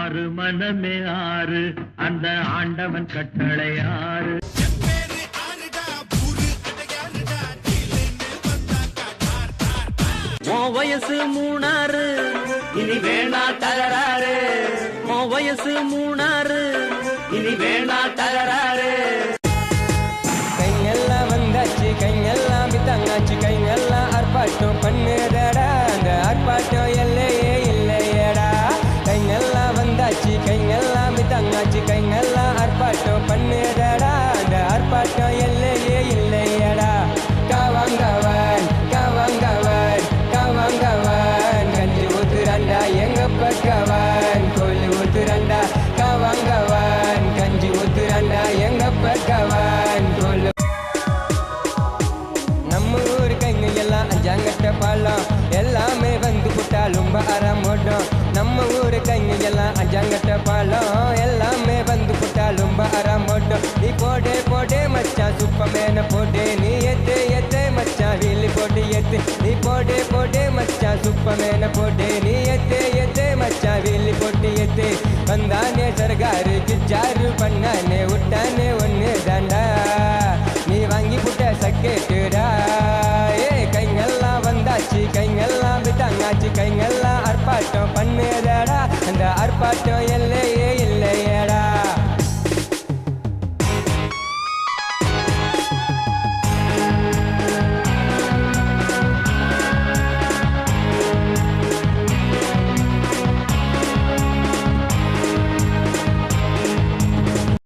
ஆறு மனமே ஆறு அந்த ஆண்டவன் கட்டளை ஆறு. உன் வயசு மூணாறு இனி வேணா தகராறு. உன் வயசு மூணாறு இனி வேணா தகராறு. கைங்கெல்லாம் வந்தாச்சு, கைங்கெல்லாம் வித்தாங்காச்சு, கைங்கெல்லாம் ஆர்ப்பாட்டம் பண்ணுதடா. அந்த ஆர்ப்பாட்டம் எல்லையே இல்லையடா. கைங்கெல்லாம் வந்தாச்சு, கைங்கெல்லாம் வித்தாங்காச்சு, கைங்கெல்லாம் ஆர்ப்பாட்டம் பண்ணுதடா. அந்த ஆர்ப்பாட்டம் எல்லையே இல்லையடா. காவாங்கவன் காவாங்கவன் காவாங்கவன் கஞ்சி ஊத்துறாண்டா எங்க பக்கவன் கோழி ஊத்துறாண்டா. காவாங்கவன் கஞ்சி ஊத்துறாண்டா எங்க பக்கவன் கோழி. நம்ம ஊரு கைங்க எல்லாம் அஞ்சாங்கட்ட பாலம் எல்லாமே வந்து புட்டாலும் ரொம்ப அறம் ஓட்டும். நம்ம ஊரு கைங்க எல்லாம் அஞ்சாங்கட்ட பாலம் எல்லாமே வந்து புட்டாலும் ரொம்ப அறம் ஓட்டும். நீ போடே போடே மச்சான் சுப்பமேன போடே, நீ எத்தே எத்தே மச்சான் வீலி போட்டு எத்து. நீ போடே போடே மச்சான் சுப்பமேன போடே, நீ எத்தே எத்தே மச்சான் வீலி போட்டு எத்து. வந்தானே சர்காரு கிச்சாரு பண்ணானே விட்டானே ஒன்னு தாண்டா. நீ வாங்கி புட்ட சக்கேட்டுடா. ஏ கைங்கெல்லாம் வந்தாச்சு, கைங்கெல்லாம் விட்டாங்காச்சு, கைங்கெல்லாம் ஆர்ப்பாட்டம் பண்ணுதடா. அந்த ஆர்ப்பாட்டம் எல்லையே